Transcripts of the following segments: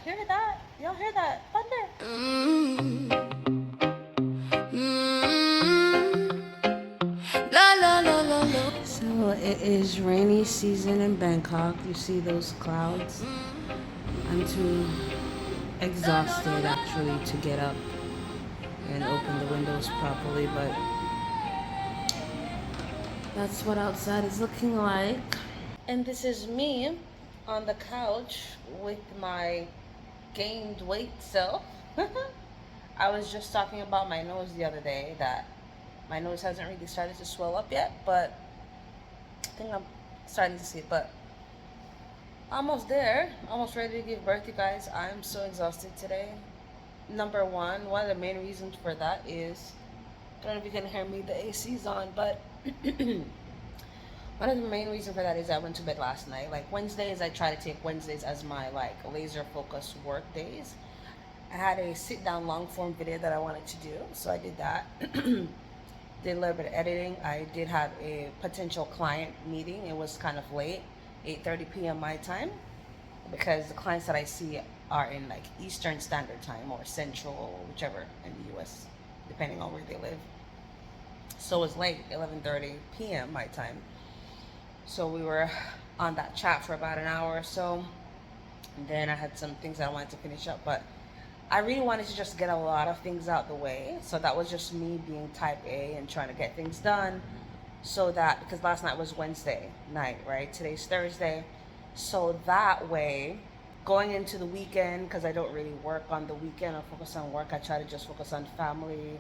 hear that? Y'all hear that thunder? La la la la la. So it is rainy season in Bangkok. You see those clouds? I'm too exhausted actually to get up and open the windows properly, but that's what outside is looking like. And this is me on the couch with my gained weight self. I was just talking about my nose the other day, that my nose hasn't really started to swell up yet, but I think I'm starting to see it. But almost there, almost ready to give birth, you guys. I'm so exhausted today. Number one of the main reasons for that is, I don't know if you can hear me, the AC's on, but one of the main reasons for that is I went to bed last night. Like Wednesdays, I try to take Wednesdays as my like laser focused work days. I had a sit down long form video that I wanted to do, so I did that. Did a little bit of editing. I did have a potential client meeting. It was kind of late, 8:30 p.m. my time, because the clients that I see are in like Eastern Standard Time or Central, or whichever in the U.S., depending on where they live. So it was late, 11:30 p.m. my time. So we were on that chat for about an hour or so. And then I had some things that I wanted to finish up, but I really wanted to just get a lot of things out the way. So that was just me being type A and trying to get things done. So that, because last night was Wednesday night, right? Today's Thursday. So that way, going into the weekend, because I don't really work on the weekend or focus on work, I try to just focus on family,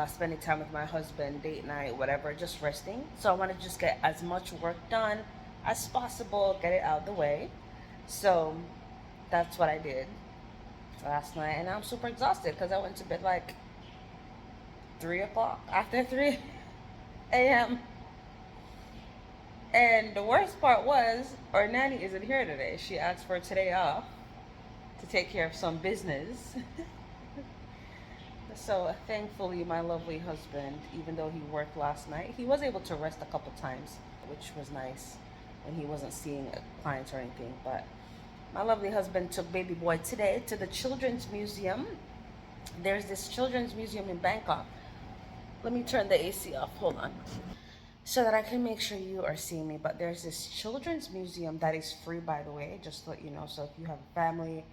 spending time with my husband, date night, whatever, just resting. So I want to just get as much work done as possible, get it out the way. So that's what I did last night, and I'm super exhausted because I went to bed like 3 o'clock, after 3 a.m. And the worst part was, our nanny isn't here today. She asked for today off to take care of some business. So thankfully, my lovely husband, even though he worked last night, he was able to rest a couple times, which was nice when he wasn't seeing clients or anything. But my lovely husband took baby boy today to the Children's Museum. There's this Children's Museum in Bangkok. Let me turn the AC off. Hold on. So that I can make sure you are seeing me. But there's this Children's Museum that is free, by the way, just to let you know. So if you have a family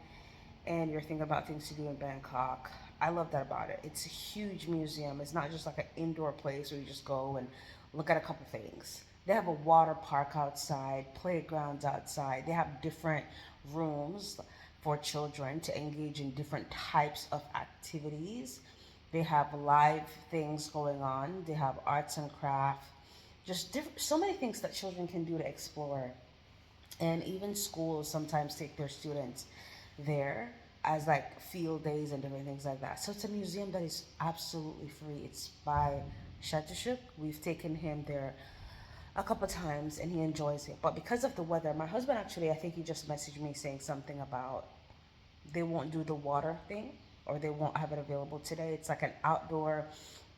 and you're thinking about things to do in Bangkok, I love that about it. It's a huge museum. It's not just like an indoor place where you just go and look at a couple things. They have a water park outside, playgrounds outside. They have different rooms for children to engage in different types of activities. They have live things going on. They have arts and craft, just different, so many things that children can do to explore. And even schools sometimes take their students there as like field days and different things like that. So it's a museum that is absolutely free. It's by Shattushuk. We've taken him there a couple times and he enjoys it. But because of the weather, my husband actually, I think he just messaged me saying something about they won't do the water thing, or they won't have it available today. It's like an outdoor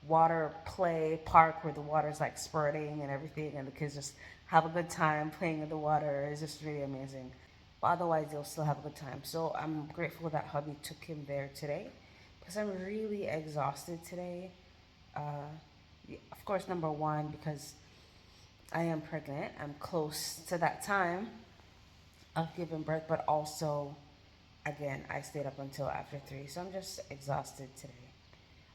water play park where the water's like spurting and everything, and the kids just have a good time playing in the water. It's just really amazing. But otherwise, they'll still have a good time. So I'm grateful that hubby took him there today because I'm really exhausted today. Uh, of course, number one, because I am pregnant. I'm close to that time of giving birth, but also, again, I stayed up until after 3, so I'm just exhausted today.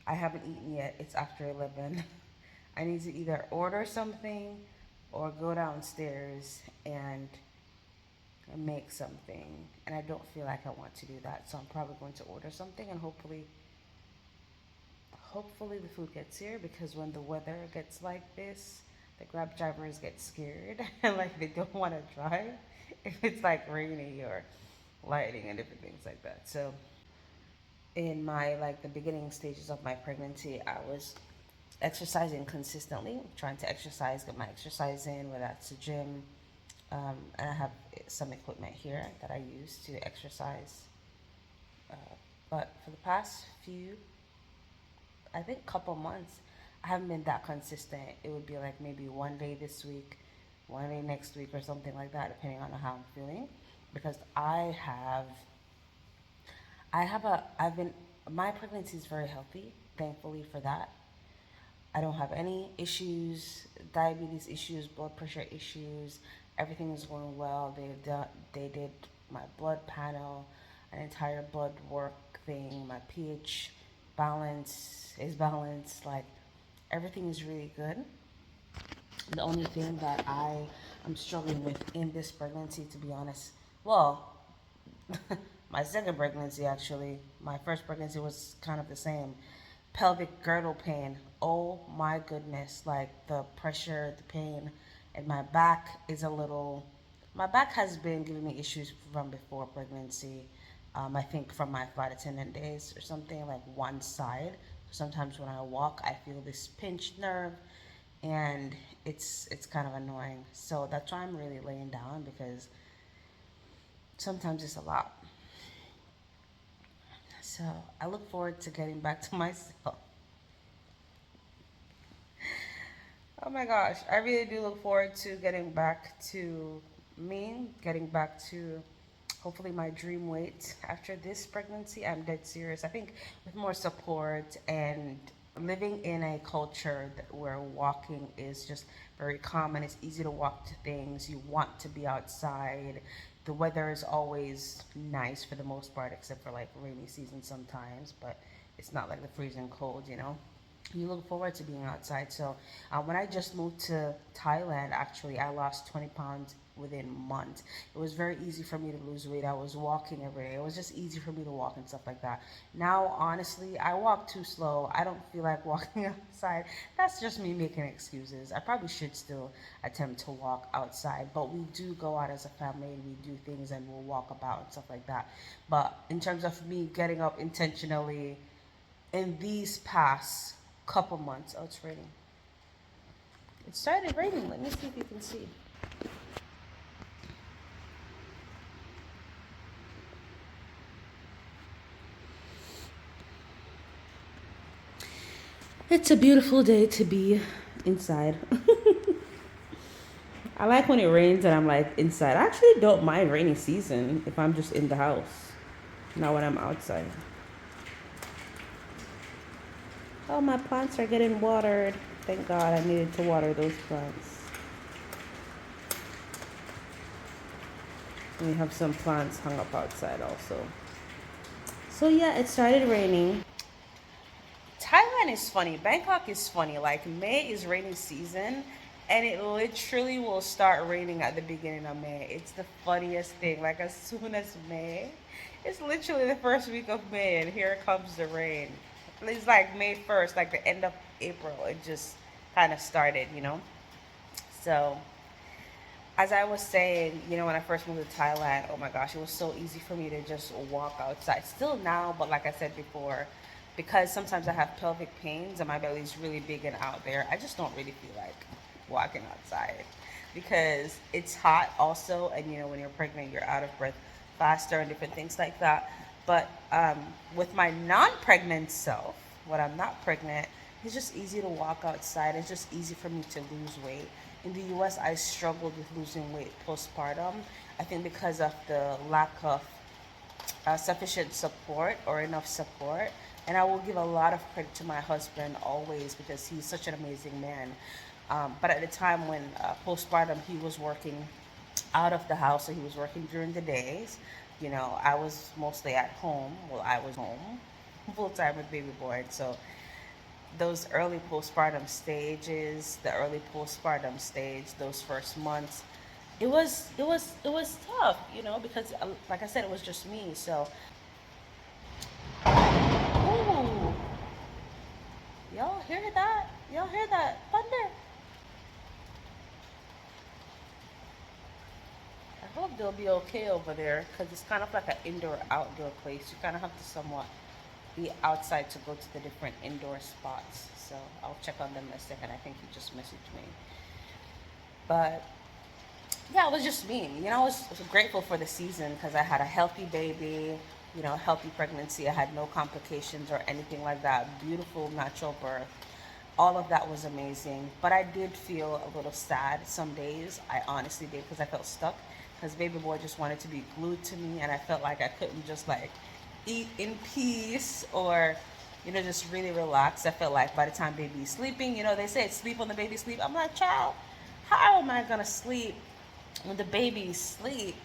I haven't eaten yet. It's after 11. I need to either order something or go downstairs and make something. And I don't feel like I want to do that, so I'm probably going to order something and hopefully the food gets here, because when the weather gets like this, the Grab drivers get scared and like they don't want to drive if it's like rainy or lightning and different things like that. So in my like the beginning stages of my pregnancy, I was exercising consistently, trying to exercise, get my exercise in, whether that's the gym, and I have some equipment here that I use to exercise. Uh, but for the past few, I think couple months, I haven't been that consistent. It would be like maybe one day this week, one day next week, or something like that, depending on how I'm feeling. Because I have I've been, my pregnancy is very healthy, thankfully for that. I don't have any issues, diabetes issues, blood pressure issues. Everything is going well. They did my blood panel, an entire blood work thing. My pH balance is balanced. Like everything is really good. The only thing that I am struggling with in this pregnancy, to be honest, well, my second pregnancy actually, my first pregnancy was kind of the same. Pelvic girdle pain. Oh my goodness, like the pressure, the pain, and my back is a little. My back has been giving me issues from before pregnancy. I think from my flight attendant days or something, like one side. Sometimes when I walk, I feel this pinched nerve, and it's kind of annoying. So that's why I'm really laying down because sometimes it's a lot. So I look forward to getting back to myself. Oh my gosh, I really do look forward to getting back to me, getting back to hopefully my dream weight after this pregnancy. I'm dead serious. I think with more support and living in a culture where walking is just very common, it's easy to walk to things, you want to be outside. The weather is always nice for the most part, except for like rainy season sometimes, but it's not like the freezing cold, you know? You look forward to being outside. So when I just moved to Thailand, actually, I lost 20 pounds within months. It was very easy for me to lose weight. I was walking every day. It was just easy for me to walk and stuff like that. Now, honestly, I walk too slow. I don't feel like walking outside. That's just me making excuses. I probably should still attempt to walk outside, but we do go out as a family and we do things and we'll walk about and stuff like that. But in terms of me getting up intentionally in these past couple months. Oh, it's raining. It started raining. Let me see if you can see. It's a beautiful day to be inside. I like when it rains and I'm like inside. I actually don't mind rainy season if I'm just in the house, not when I'm outside. Oh, my plants are getting watered. Thank God I needed to water those plants. And we have some plants hung up outside also. So yeah, it started raining. Thailand is funny. Bangkok is funny. Like May is rainy season, and it literally will start raining at the beginning of May. It's the funniest thing. Like as soon as May, it's literally the first week of May, and here comes the rain. It's like May 1st, like the end of April. It just kind of started, you know. So as I was saying, you know, when I first moved to Thailand, oh my gosh, it was so easy for me to just walk outside. Still now, but like I said before, because sometimes I have pelvic pains and my belly's really big and out there, I just don't really feel like walking outside because it's hot also. And you know, when you're pregnant, you're out of breath faster and different things like that. But with my non pregnant self, when I'm not pregnant, it's just easy to walk outside. It's just easy for me to lose weight. In the US, I struggled with losing weight postpartum. I think because of the lack of sufficient support or enough support. And I will give a lot of credit to my husband always because he's such an amazing man. But at the time when postpartum, he was working out of the house, so he was working during the days. You know, I was mostly at home. Well, I was home full time with baby boy. And so those early postpartum stages, the early postpartum stage, those first months, it was tough, you know, because like I said, it was just me. So, ooh, y'all hear that? Y'all hear that thunder? I hope they'll be okay over there because it's kind of like an indoor outdoor place. You kind of have to somewhat be outside to go to the different indoor spots. So I'll check on them in a second. I think he just messaged me. But yeah, it was just me. You know, I was grateful for the season because I had a healthy baby, you know, healthy pregnancy. I had no complications or anything like that. Beautiful natural birth. All of that was amazing. But I did feel a little sad some days. I honestly did because I felt stuck because baby boy just wanted to be glued to me and I felt like I couldn't just like eat in peace, or just really relax. I feel like by the time baby's sleeping, they say sleep when the baby sleep. I'm like, child, how am I gonna sleep when the baby's sleep,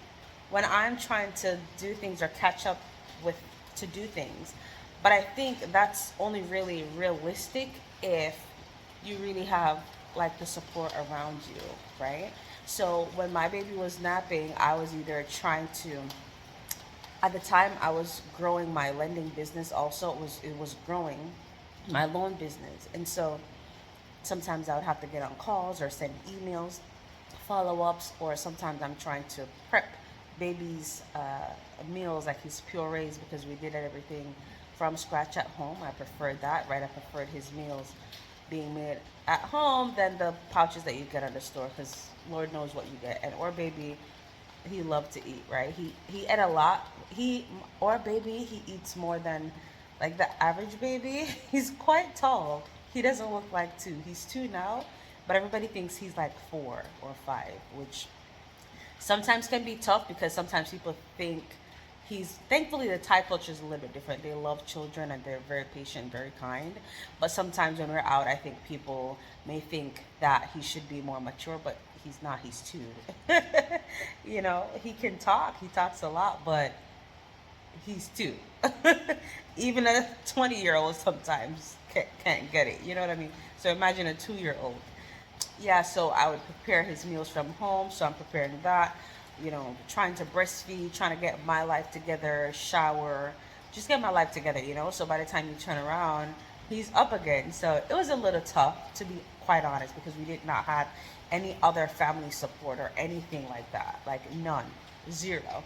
when I'm trying to do things or catch up with to do things? But I think that's only really realistic if you really have like the support around you, right? So when my baby was napping, I was either trying to, at the time I was growing my lending business. Also, it was growing my loan business, and so sometimes I would have to get on calls or send emails, follow-ups, or sometimes I'm trying to prep baby's meals, like his purees, because we did everything from scratch at home. I preferred that, right? I preferred his meals being made at home than the pouches that you get at the store, because Lord knows what you get. And or baby, he loved to eat, right? He ate a lot. Or baby, he eats more than like the average baby. He's quite tall. He doesn't look like two. He's two now, but everybody thinks he's like 4 or 5, which sometimes can be tough, because sometimes people think he's, thankfully the Thai culture is a little bit different. They love children and they're very patient, very kind. But sometimes when we're out, I think people may think that he should be more mature, but he's not. He's two. He can talk. He talks a lot, but he's two. Even a 20-year-old sometimes can't get it. You know what I mean? So imagine a 2-year-old. Yeah, so I would prepare his meals from home. So I'm preparing that, trying to breastfeed, trying to get my life together, shower, just get my life together. So by the time you turn around, he's up again. So it was a little tough, to be quite honest, because we did not have any other family support or anything like that. Like none, zero.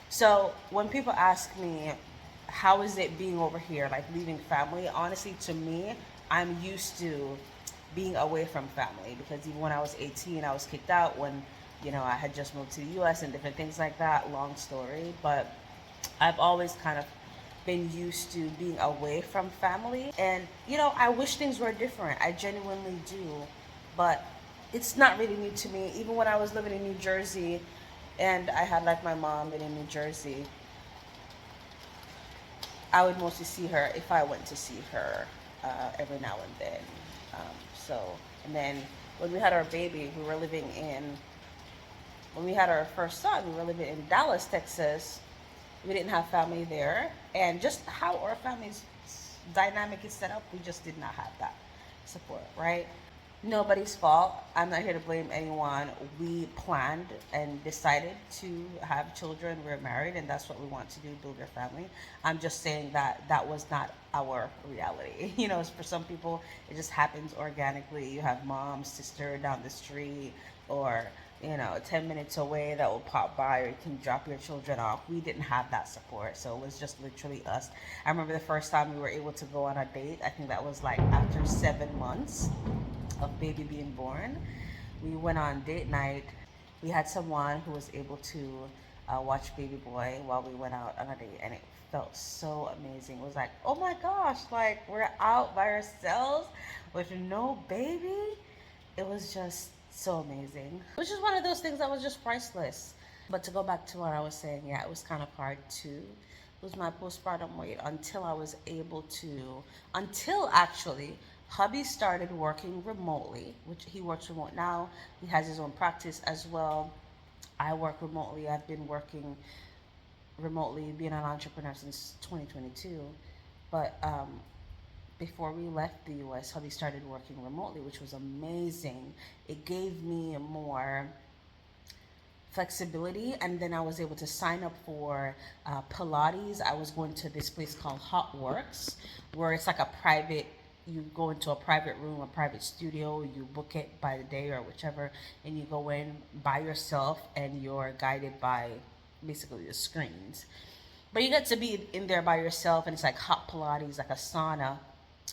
So when people ask me, how is it being over here, like leaving family? Honestly, to me, I'm used to being away from family, because even when I was 18, I was kicked out when, I had just moved to the US and different things like that. Long story, but I've always kind of been used to being away from family. And, I wish things were different. I genuinely do. But it's not really new to me. Even when I was living in New Jersey and I had like my mom living in New Jersey, I would mostly see her if I went to see her every now and then. So, and then when we had our baby, when we had our first son, we were living in Dallas, Texas. We didn't have family there. And just how our family's dynamic is set up, we just did not have that support, right? Nobody's fault. I'm not here to blame anyone. We planned and decided to have children. We're married, and that's what we want to do, build a family. I'm just saying that that was not our reality. For some people, it just happens organically. You have mom, sister down the street, or 10 minutes away that will pop by, or you can drop your children off. We didn't have that support, so it was just literally us. I remember the first time we were able to go on a date. I think that was like after 7 months of baby being born. We went on date night. We had someone who was able to watch baby boy while we went out on a date, and it felt so amazing. It was like, oh my gosh, like we're out by ourselves with no baby. It was just so amazing, which is one of those things that was just priceless. But to go back to what I was saying, yeah, it was kind of hard to lose my postpartum weight until actually hubby started working remotely, which he works remote now. He has his own practice as well. I work remotely. I've been working remotely, being an entrepreneur since 2022. But before we left the US, hubby started working remotely, which was amazing. It gave me more flexibility, and then I was able to sign up for Pilates. I was going to this place called Hot Works, where it's like a private, you go into a private room, a private studio, you book it by the day or whichever, and you go in by yourself and you're guided by basically the screens. But you get to be in there by yourself, and it's like hot Pilates, like a sauna.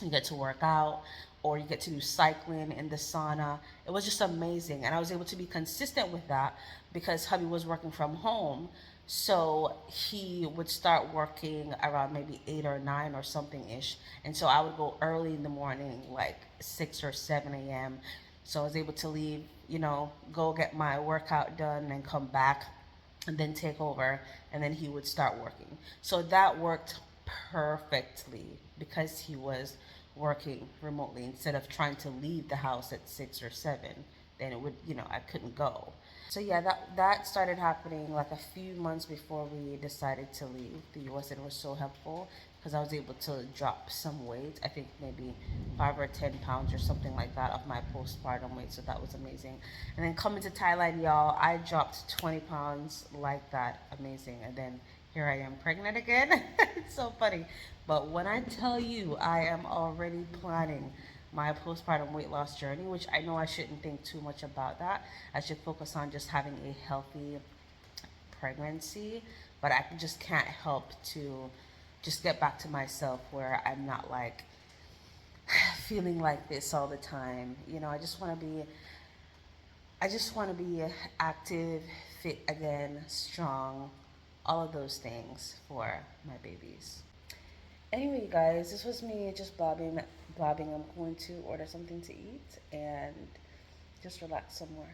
You get to work out, or you get to do cycling in the sauna. It was just amazing. And I was able to be consistent with that because hubby was working from home. So he would start working around maybe 8 or 9 or something ish. And so I would go early in the morning, like 6 or 7 a.m. So I was able to leave, go get my workout done and come back and then take over, and then he would start working. So that worked perfectly because he was working remotely instead of trying to leave the house at 6 or 7. Then it would, I couldn't go. So yeah, that started happening like a few months before we decided to leave the U.S. and it was so helpful because I was able to drop some weight. I think maybe 5 or 10 pounds or something like that of my postpartum weight. So that was amazing. And then coming to Thailand, y'all, I dropped 20 pounds like that. Amazing. And then here I am pregnant again. It's so funny. But when I tell you, I am already planning my postpartum weight loss journey, which I know I shouldn't think too much about that. I should focus on just having a healthy pregnancy, but I just can't help to just get back to myself where I'm not like feeling like this all the time. I just want to be active, fit again, strong, all of those things for my babies. Anyway, guys, this was me just blabbing. I'm going to order something to eat and just relax some more.